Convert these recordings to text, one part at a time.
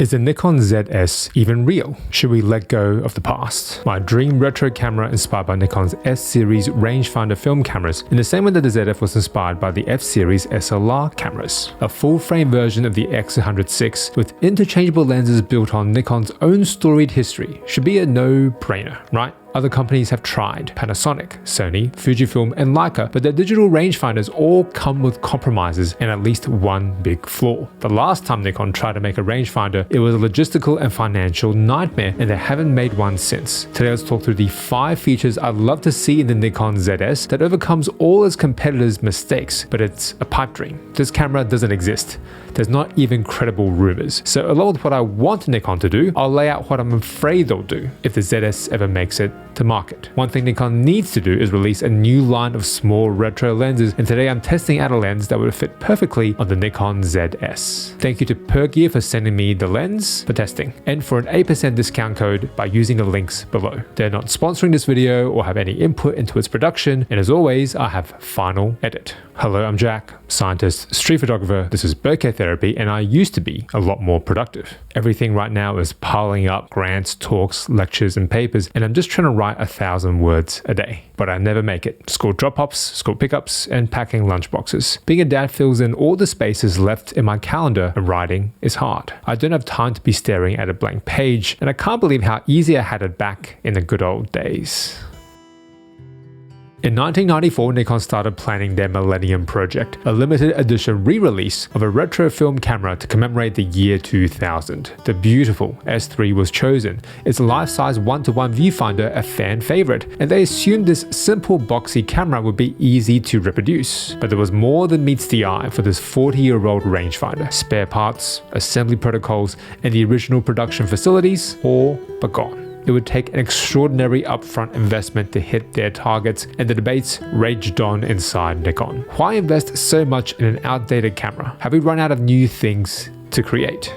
Is the Nikon ZS even real? Should we let go of the past? My dream retro camera inspired by Nikon's S-series rangefinder film cameras in the same way that the ZF was inspired by the F-series SLR cameras. A full-frame version of the X100VI with interchangeable lenses built on Nikon's own storied history should be a no-brainer, right? Other companies have tried: Panasonic, Sony, Fujifilm, and Leica, but their digital rangefinders all come with compromises and at least one big flaw. The last time Nikon tried to make a rangefinder, it was a logistical and financial nightmare, and they haven't made one since. Today let's talk through the 5 features I'd love to see in the Nikon ZS that overcomes all its competitors' mistakes, but it's a pipe dream. This camera doesn't exist. There's not even credible rumors. So along with what I want Nikon to do, I'll lay out what I'm afraid they'll do if the ZS ever makes it to market. One thing Nikon needs to do is release a new line of small retro lenses, and today I'm testing out a lens that would fit perfectly on the Nikon ZS. Thank you to Bokeh for sending me the lens for testing, and for an 8% discount code by using the links below. They're not sponsoring this video or have any input into its production, and as always, I have final edit. Hello, I'm Jack, scientist, street photographer. This is Bokeh therapy, and I used to be a lot more productive. Everything right now is piling up: grants, talks, lectures, and papers, and I'm just trying to write 1,000 words a day. But I never make it. School drop-offs, school pickups, and packing lunchboxes. Being a dad fills in all the spaces left in my calendar, and writing is hard. I don't have time to be staring at a blank page, and I can't believe how easy I had it back in the good old days. In 1994, Nikon started planning their Millennium Project, a limited edition re-release of a retro film camera to commemorate the year 2000. The beautiful S3 was chosen, its life-size 1:1 viewfinder a fan favorite, and they assumed this simple boxy camera would be easy to reproduce. But there was more than meets the eye for this 40-year-old rangefinder. Spare parts, assembly protocols, and the original production facilities all but gone. It would take an extraordinary upfront investment to hit their targets, and the debates raged on inside Nikon. Why invest so much in an outdated camera? Have we run out of new things to create?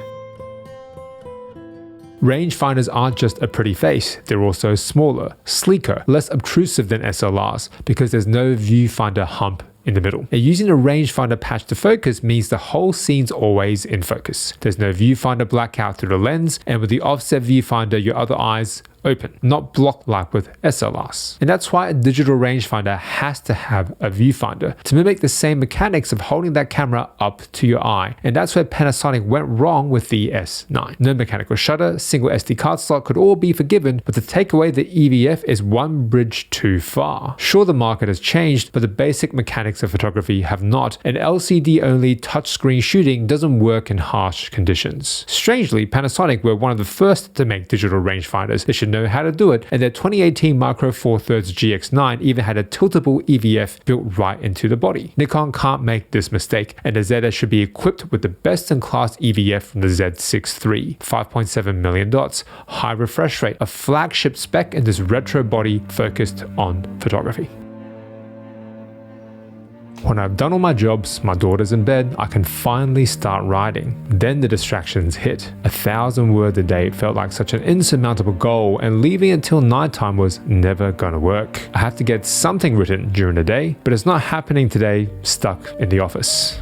Rangefinders aren't just a pretty face, they're also smaller, sleeker, less obtrusive than SLRs because there's no viewfinder hump in the middle. And using a rangefinder patch to focus means the whole scene's always in focus. There's no viewfinder blackout through the lens, and with the offset viewfinder, your other eye's open, not blocked like with SLRs. And that's why a digital rangefinder has to have a viewfinder to mimic the same mechanics of holding that camera up to your eye. And that's where Panasonic went wrong with the S9. No mechanical shutter, single SD card slot could all be forgiven, but to take away the EVF is one bridge too far. Sure, the market has changed, but the basic mechanics of photography have not, and LCD-only touchscreen shooting doesn't work in harsh conditions. Strangely, Panasonic were one of the first to make digital rangefinders. They should know how to do it, and their 2018 Micro Four Thirds GX9 even had a tiltable EVF built right into the body. Nikon can't make this mistake, and the ZS should be equipped with the best-in-class EVF from the Z6 III, 5.7 million dots, high refresh rate, a flagship spec in this retro body focused on photography. When I've done all my jobs, my daughter's in bed, I can finally start writing. Then the distractions hit. 1,000 words a day felt like such an insurmountable goal, and leaving until nighttime was never gonna work. I have to get something written during the day, but it's not happening today, stuck in the office.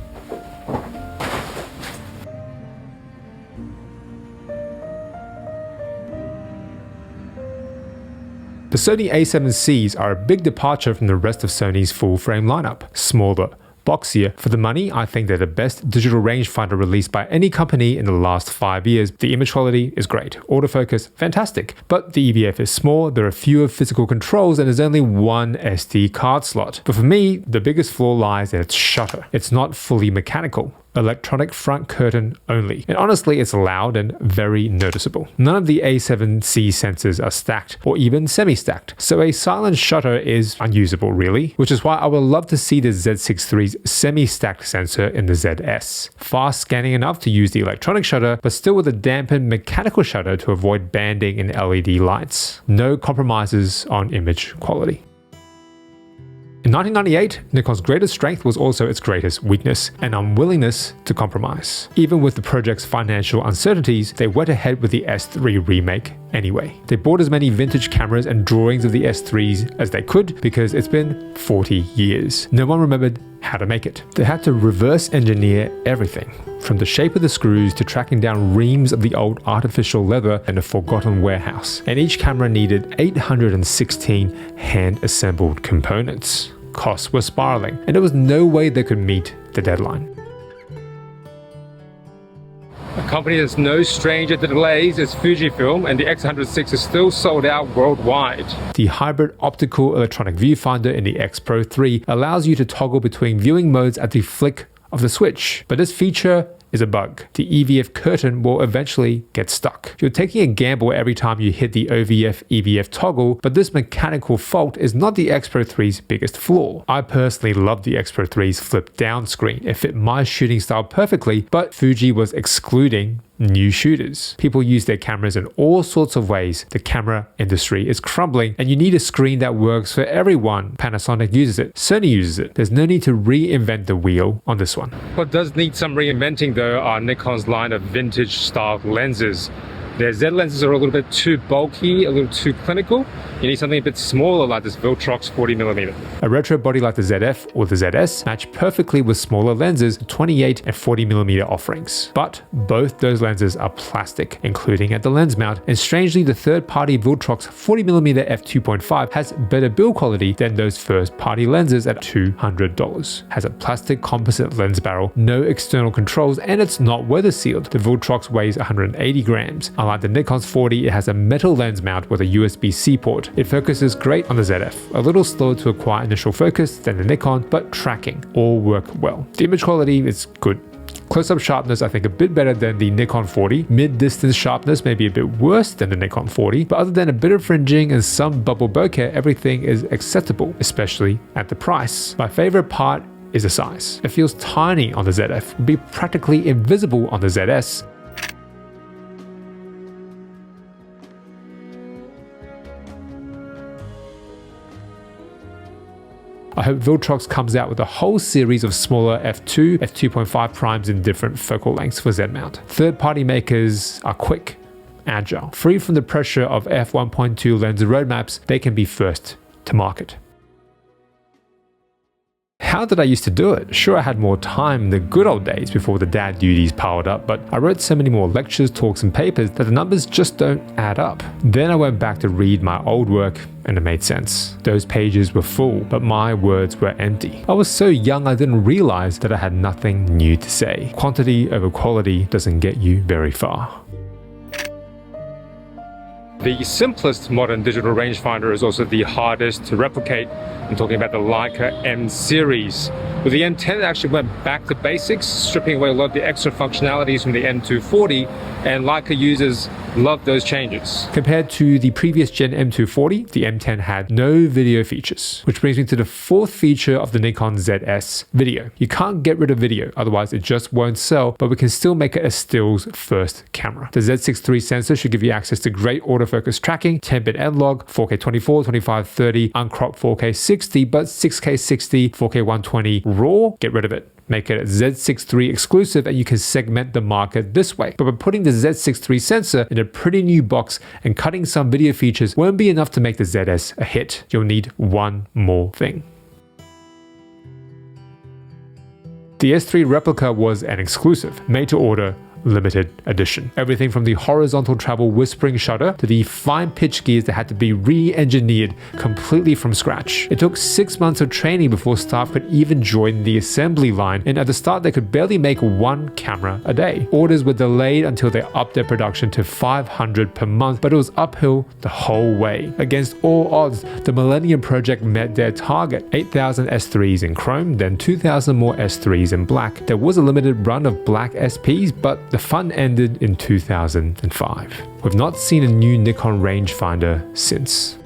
The Sony A7Cs are a big departure from the rest of Sony's full-frame lineup. Smaller, boxier. For the money, I think they're the best digital rangefinder released by any company in the last 5 years. The image quality is great. Autofocus, fantastic. But the EVF is small, there are fewer physical controls, and there's only one SD card slot. But for me, the biggest flaw lies in its shutter. It's not fully mechanical. Electronic front curtain only. And honestly, it's loud and very noticeable. None of the A7C sensors are stacked or even semi-stacked, so a silent shutter is unusable really, which is why I would love to see the Z6 III's semi-stacked sensor in the ZS. Fast scanning enough to use the electronic shutter, but still with a dampened mechanical shutter to avoid banding in LED lights. No compromises on image quality. In 1998, Nikon's greatest strength was also its greatest weakness, an unwillingness to compromise. Even with the project's financial uncertainties, they went ahead with the S3 remake anyway. They bought as many vintage cameras and drawings of the S3s as they could because it's been 40 years. No one remembered how to make it. They had to reverse engineer everything, from the shape of the screws to tracking down reams of the old artificial leather in a forgotten warehouse. And each camera needed 816 hand-assembled components. Costs were spiraling, and there was no way they could meet the deadline. A company that's no stranger to delays is Fujifilm, and the X106 is still sold out worldwide. The hybrid optical electronic viewfinder in the X Pro 3 allows you to toggle between viewing modes at the flick of the switch, but this feature is a bug. The EVF curtain will eventually get stuck. You're taking a gamble every time you hit the OVF EVF toggle, but this mechanical fault is not the X Pro 3's biggest flaw. I personally love the X Pro 3's flip down screen. It fit my shooting style perfectly, but Fuji was excluding new shooters. People use their cameras in all sorts of ways. The camera industry is crumbling, and you need a screen that works for everyone. Panasonic uses it. Sony uses it. There's no need to reinvent the wheel on this one. What does need some reinventing though are Nikon's line of vintage style lenses. Their Z lenses are a little bit too bulky, a little too clinical. You need something a bit smaller like this Viltrox 40mm. A retro body like the ZF or the ZS match perfectly with smaller lenses, 28 and 40mm offerings. But both those lenses are plastic, including at the lens mount, and strangely the third-party Viltrox 40mm f2.5 has better build quality than those first-party lenses at $200. Has a plastic composite lens barrel, no external controls, and it's not weather sealed. The Viltrox weighs 180 grams. Unlike the Nikon's 40, it has a metal lens mount with a USB-C port. It focuses great on the ZF, a little slower to acquire initial focus than the Nikon, but tracking all work well. The image quality is good. Close-up sharpness I think a bit better than the Nikon 40. Mid-distance sharpness may be a bit worse than the Nikon 40, but other than a bit of fringing and some bubble bokeh, everything is acceptable, especially at the price. My favorite part is the size. It feels tiny on the ZF, would be practically invisible on the ZS. I hope Viltrox comes out with a whole series of smaller f2, f2.5 primes in different focal lengths for Z-mount. Third-party makers are quick, agile, free from the pressure of f1.2 lens roadmaps. They can be first to market. How did I used to do it? Sure, I had more time in the good old days before the dad duties piled up, but I wrote so many more lectures, talks, and papers that the numbers just don't add up. Then I went back to read my old work, and it made sense. Those pages were full, but my words were empty. I was so young I didn't realize that I had nothing new to say. Quantity over quality doesn't get you very far. The simplest modern digital rangefinder is also the hardest to replicate. I'm talking about the Leica M series. With the M10, it actually went back to basics, stripping away a lot of the extra functionalities from the M240, and Leica users love those changes. Compared to the previous gen M240, the M10 had no video features, which brings me to the fourth feature of the Nikon ZS, video. You can't get rid of video, otherwise it just won't sell, but we can still make it a stills first camera. The Z6 III sensor should give you access to great autofocus tracking, 10-bit N-Log, 4K 24, 25, 30, uncropped 4K 60, but 6K 60, 4K 120 RAW, get rid of it. Make it a Z6 III exclusive, and you can segment the market this way. But by putting the Z6 III sensor in a pretty new box and cutting some video features won't be enough to make the ZS a hit. You'll need one more thing. The S3 replica was an exclusive, made to order, limited edition. Everything from the horizontal travel whispering shutter to the fine pitch gears that had to be re-engineered completely from scratch. It took 6 months of training before staff could even join the assembly line, and at the start they could barely make one camera a day. Orders were delayed until they upped their production to 500 per month, but it was uphill the whole way. Against all odds, the Millennium Project met their target. 8,000 S3s in chrome, then 2,000 more S3s in black. There was a limited run of black SPs, but the fun ended in 2005. We've not seen a new Nikon rangefinder since.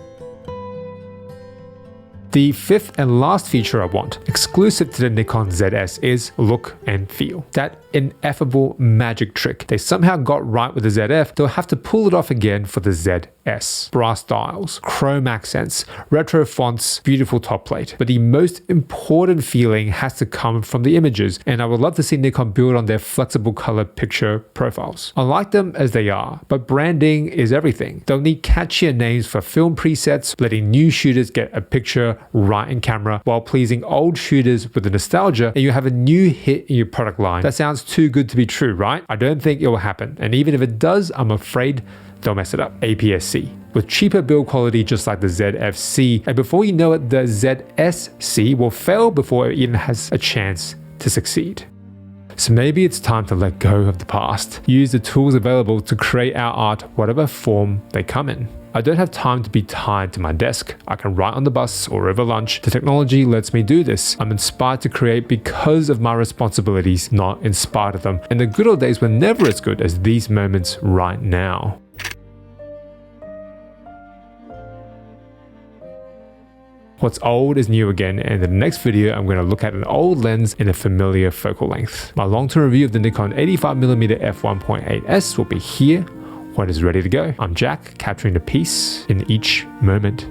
The fifth and last feature I want, exclusive to the Nikon ZS, is look and feel. That ineffable magic trick they somehow got right with the ZF, they'll have to pull it off again for the ZS. Brass dials, chrome accents, retro fonts, beautiful top plate. But the most important feeling has to come from the images, and I would love to see Nikon build on their flexible color picture profiles. I like them as they are, but branding is everything. They'll need catchier names for film presets, letting new shooters get a picture right in camera while pleasing old shooters with the nostalgia, and you have a new hit in your product line. That sounds too good to be true, right? I don't think it will happen, and even if it does, I'm afraid they'll mess it up. APS-C. With cheaper build quality just like the ZF-C, and before you know it, the ZS-C will fail before it even has a chance to succeed. So maybe it's time to let go of the past. Use the tools available to create our art whatever form they come in. I don't have time to be tied to my desk. I can write on the bus or over lunch. The technology lets me do this. I'm inspired to create because of my responsibilities, not in spite of them. And the good old days were never as good as these moments right now. What's old is new again, and in the next video I'm going to look at an old lens in a familiar focal length. My long-term review of the Nikon 85mm f1.8s will be here when it's ready to go. I'm Jack, capturing the peace in each moment.